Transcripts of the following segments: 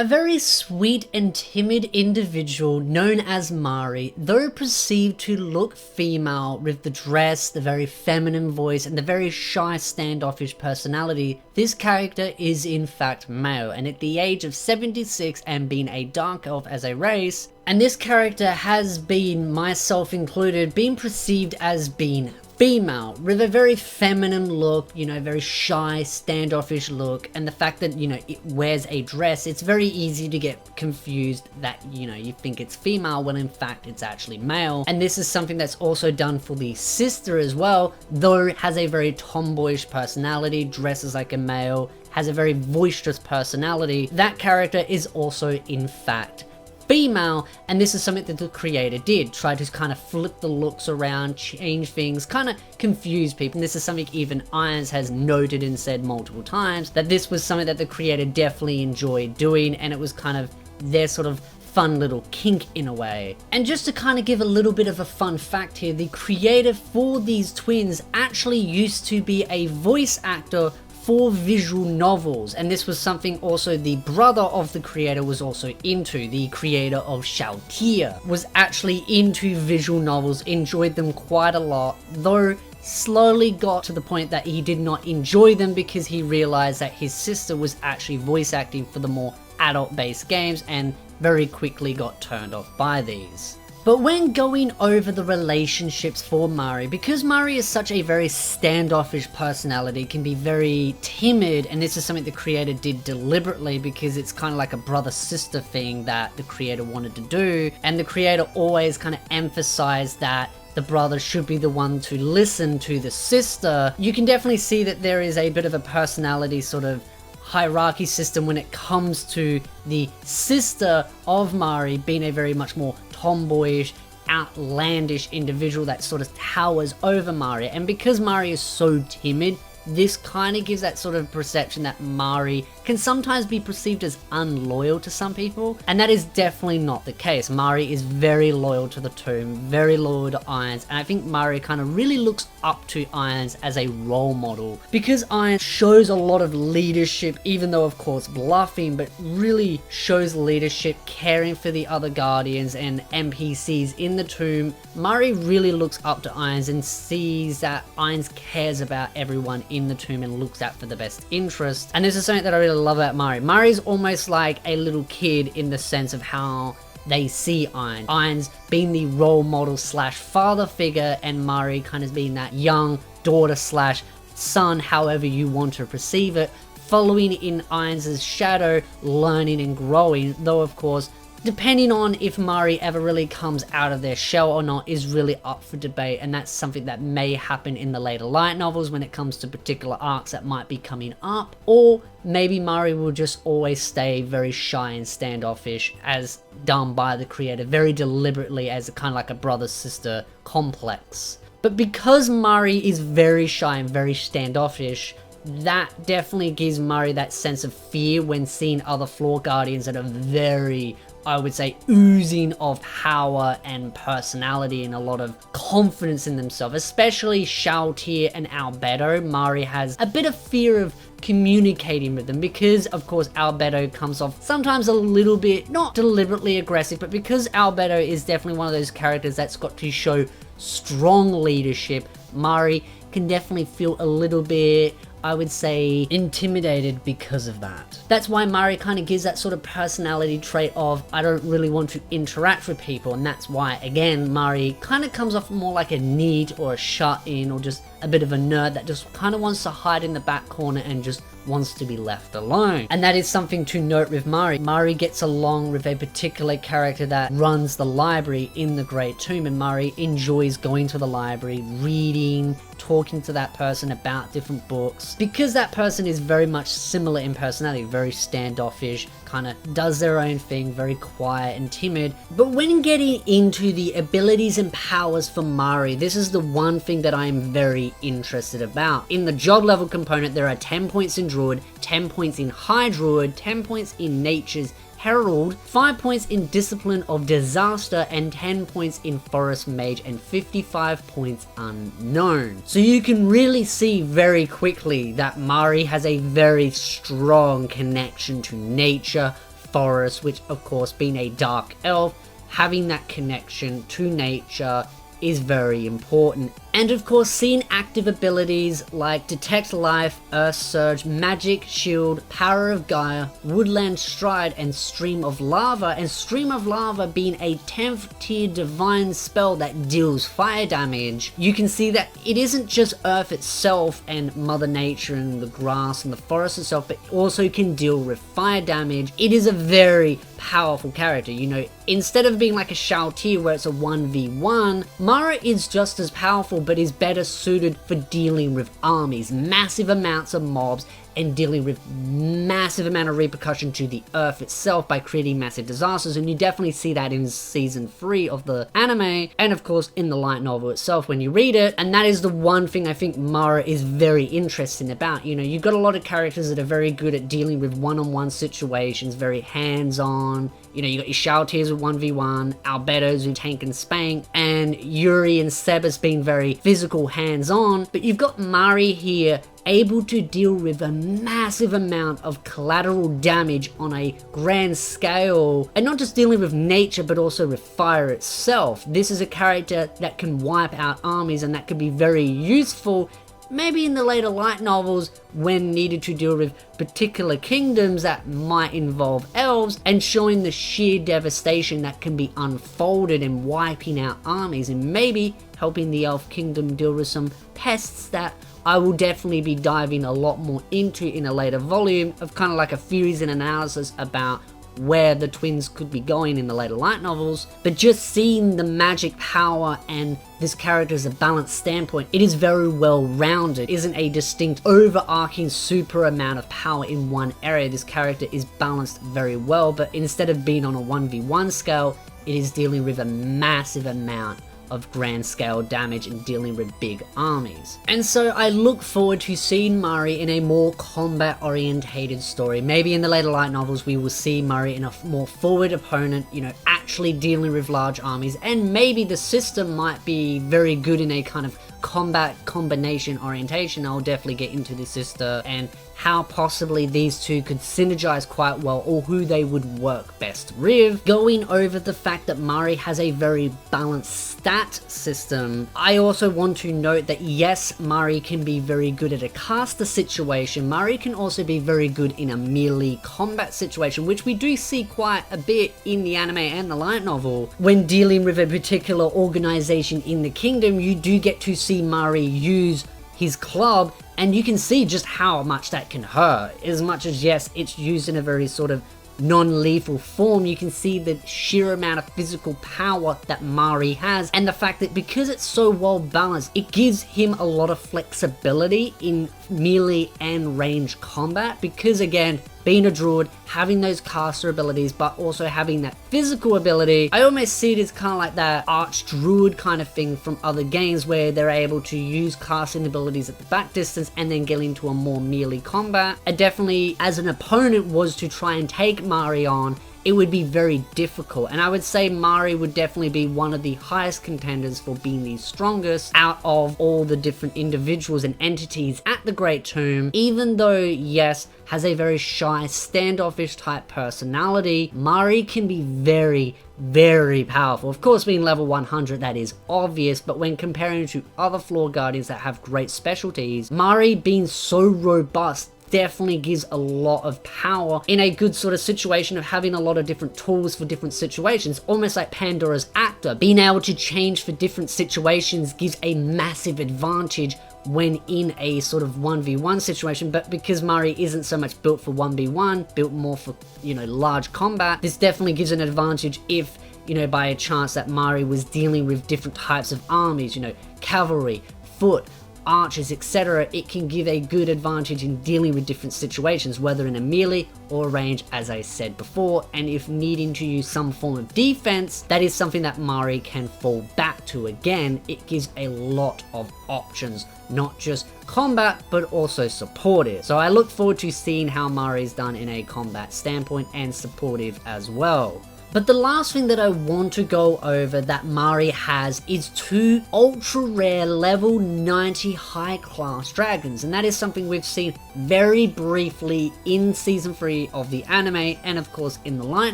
A very sweet and timid individual known as Mare, though perceived to look female with the dress, the very feminine voice, and the very shy standoffish personality, this character is in fact male, and at the age of 76 and being a dark elf as a race, and this character has been, myself included, been perceived as being female, with a very feminine look, you know, very shy, standoffish look, and the fact that, you know, it wears a dress, it's very easy to get confused that, you know, you think it's female when in fact it's actually male. And this is something that's also done for the sister as well, though it has a very tomboyish personality, dresses like a male, has a very boisterous personality. That character is also in fact female, and this is something that the creator did, try to kind of flip the looks around, change things, kind of confuse people. And this is something even AINZ has noted and said multiple times, that this was something that the creator definitely enjoyed doing, and it was kind of their sort of fun little kink in a way. And just to kind of give a little bit of a fun fact here, the creator for these twins actually used to be a voice actor for visual novels, and this was something also the brother of the creator was also into. The creator of Shoutir was actually into visual novels, enjoyed them quite a lot, though slowly got to the point that he did not enjoy them because he realized that his sister was actually voice acting for the more adult-based games and very quickly got turned off by these. But when going over the relationships for Mare, because Mare is such a very standoffish personality, can be very timid, and this is something the creator did deliberately because it's kind of like a brother-sister thing that the creator wanted to do, and the creator always kind of emphasized that the brother should be the one to listen to the sister. You can definitely see that there is a bit of a personality sort of hierarchy system when it comes to the sister of Mare being a very much more tomboyish, outlandish individual that sort of towers over Mare. And because Mare is so timid, this kind of gives that sort of perception that Mare can sometimes be perceived as unloyal to some people, and that is definitely not the case. Mare is very loyal to the tomb, very loyal to AINZ, and I think Mare kind of really looks up to AINZ as a role model, because AINZ shows a lot of leadership, even though of course bluffing, but really shows leadership, caring for the other guardians and NPCs in the tomb. Mare really looks up to AINZ and sees that AINZ cares about everyone in the tomb and looks out for the best interest. And this is something that I really love about Mare. Mare is almost like a little kid in the sense of how they see AINZ. AINZ being the role model slash father figure, and Mare kind of being that young daughter slash son, however you want to perceive it, following in AINZ's shadow, learning and growing, though of course depending on if Mare ever really comes out of their shell or not is really up for debate, and that's something that may happen in the later light novels when it comes to particular arcs that might be coming up, or maybe Mare will just always stay very shy and standoffish as done by the creator very deliberately as a kind of like a brother-sister complex. But because Mare is very shy and very standoffish, that definitely gives Mare that sense of fear when seeing other floor guardians that are very, I would say, oozing of power and personality and a lot of confidence in themselves, especially Shoutir and Albedo. Mare has a bit of fear of communicating with them because, of course, Albedo comes off sometimes a little bit, not deliberately aggressive, but because Albedo is definitely one of those characters that's got to show strong leadership, Mare can definitely feel a little bit, I would say, intimidated because of that. That's why Mare kind of gives that sort of personality trait of, I don't really want to interact with people, and that's why, again, Mare kind of comes off more like a NEET or a shut-in or just a bit of a nerd that just kind of wants to hide in the back corner and just wants to be left alone. And that is something to note with Mare. Mare gets along with a particular character that runs the library in the Great Tomb, and Mare enjoys going to the library, reading, talking to that person about different books, because that person is very much similar in personality, very standoffish, kind of does their own thing, very quiet and timid. But when getting into the abilities and powers for Mare, this is the one thing that I am very interested about. In the job level component, there are 10 points in Druid, 10 points in High Druid, 10 points in Nature's Herald, 5 points in Discipline of Disaster, and 10 points in Forest Mage, and 55 points Unknown. So you can really see very quickly that Mare has a very strong connection to nature, forest, which of course being a dark elf, having that connection to nature is very important. And of course, seeing active abilities like Detect Life, Earth Surge, Magic, Shield, Power of Gaia, Woodland Stride, and Stream of Lava, and Stream of Lava being a 10th tier divine spell that deals fire damage. You can see that it isn't just Earth itself and Mother Nature and the grass and the forest itself, but also can deal with fire damage. It is a very powerful character, you know, instead of being like a Shao-Tier where it's a 1v1, Mare is just as powerful but is better suited for dealing with armies, massive amounts of mobs, and dealing with massive amount of repercussion to the earth itself by creating massive disasters. And you definitely see that in season 3 of the anime, and of course in the light novel itself when you read it. And that is the one thing I think Mare is very interesting about. You know, you've got a lot of characters that are very good at dealing with one-on-one situations, very hands-on. You know, you got your Shao-Tiers with 1v1, Albedos who tank and spank, and Yuri and Sebas being very physical, hands-on. But you've got Mare here able to deal with a massive amount of collateral damage on a grand scale, and not just dealing with nature but also with fire itself. This is a character that can wipe out armies, and that could be very useful maybe in the later light novels when needed to deal with particular kingdoms that might involve elves, and showing the sheer devastation that can be unfolded and wiping out armies, and maybe helping the elf kingdom deal with some pests that I will definitely be diving a lot more into in a later volume of kind of like a theories and analysis about where the twins could be going in the later light novels. But just seeing the magic power and this character as a balanced standpoint, it is very well rounded. It isn't a distinct overarching super amount of power in one area. This character is balanced very well, but instead of being on a 1v1 scale, it is dealing with a massive amount of grand scale damage and dealing with big armies. And so I look forward to seeing Mare in a more combat orientated story. Maybe in the later light novels we will see Mare in a more forward opponent, you know, actually dealing with large armies, and maybe the system might be very good in a kind of combat combination orientation. I'll definitely get into the sister and how possibly these two could synergize quite well, or who they would work best with. Going over the fact that Mare has a very balanced stat system, I also want to note that yes, Mare can be very good at a caster situation. Mare can also be very good in a melee combat situation, which we do see quite a bit in the anime and the light novel. When dealing with a particular organization in the kingdom, you do get to see Mare use his club, and you can see just how much that can hurt. As much as, yes, it's used in a very sort of non-lethal form, you can see the sheer amount of physical power that Mare has, and the fact that because it's so well balanced, it gives him a lot of flexibility in melee and range combat, because again, being a druid, having those caster abilities, but also having that physical ability, I almost see it as kind of like that arch druid kind of thing from other games where they're able to use casting abilities at the back distance and then get into a more melee combat. I definitely, as an opponent, was to try and take Mare on, it would be very difficult, and I would say Mare would definitely be one of the highest contenders for being the strongest out of all the different individuals and entities at the Great Tomb. Even though, yes, has a very shy, standoffish type personality, Mare can be very, very powerful. Of course, being level 100, that is obvious, but when comparing to other floor guardians that have great specialties, Mare being so robust definitely gives a lot of power in a good sort of situation of having a lot of different tools for different situations, almost like Pandora's actor. Being able to change for different situations gives a massive advantage when in a sort of 1v1 situation, but because Mare isn't so much built for 1v1, built more for, you know, large combat, this definitely gives an advantage if, you know, by a chance that Mare was dealing with different types of armies, you know, cavalry, foot, archers, etc. It can give a good advantage in dealing with different situations, whether in a melee or range, as I said before. And if needing to use some form of defense, that is something that Mare can fall back to. Again, it gives a lot of options, not just combat but also supportive. So I look forward to seeing how Mare is done in a combat standpoint and supportive as well. But the last thing that I want to go over that Mare has is 2 ultra rare level 90 high class dragons, and that is something we've seen very briefly in season 3 of the anime and of course in the light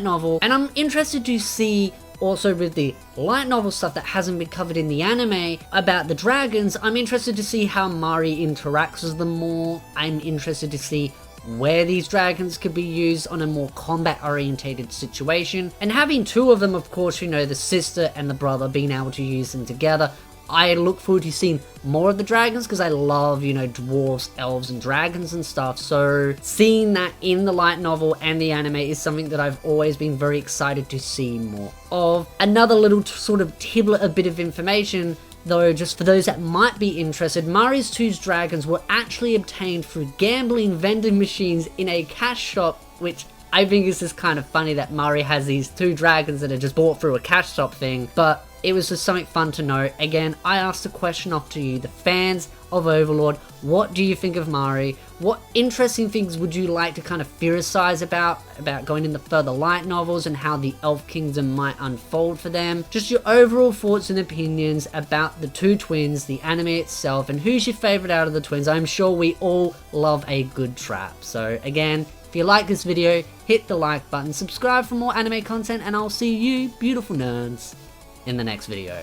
novel, and I'm interested to see also with the light novel stuff that hasn't been covered in the anime about the dragons. I'm interested to see how Mare interacts with them more. I'm interested to see where these dragons could be used on a more combat orientated situation, and having 2 of them, of course, you know, the sister and the brother, being able to use them together. I look forward to seeing more of the dragons because I love, you know, dwarves, elves and dragons and stuff, so seeing that in the light novel and the anime is something that I've always been very excited to see more of. Another little sort of tidbit, a bit of information though, just for those that might be interested, Mare's 2 dragons were actually obtained through gambling vending machines in a cash shop, which I think is just kind of funny that Mare has these 2 dragons that are just bought through a cash shop thing, but it was just something fun to know. Again, I asked the question off to you, the fans of Overlord. What do you think of Mare? What interesting things would you like to kind of theorize about going into further light novels and how the Elf Kingdom might unfold for them? Just your overall thoughts and opinions about the 2 twins, the anime itself, and who's your favorite out of the twins. I'm sure we all love a good trap. So again, if you like this video, hit the like button, subscribe for more anime content, and I'll see you beautiful nerds in the next video.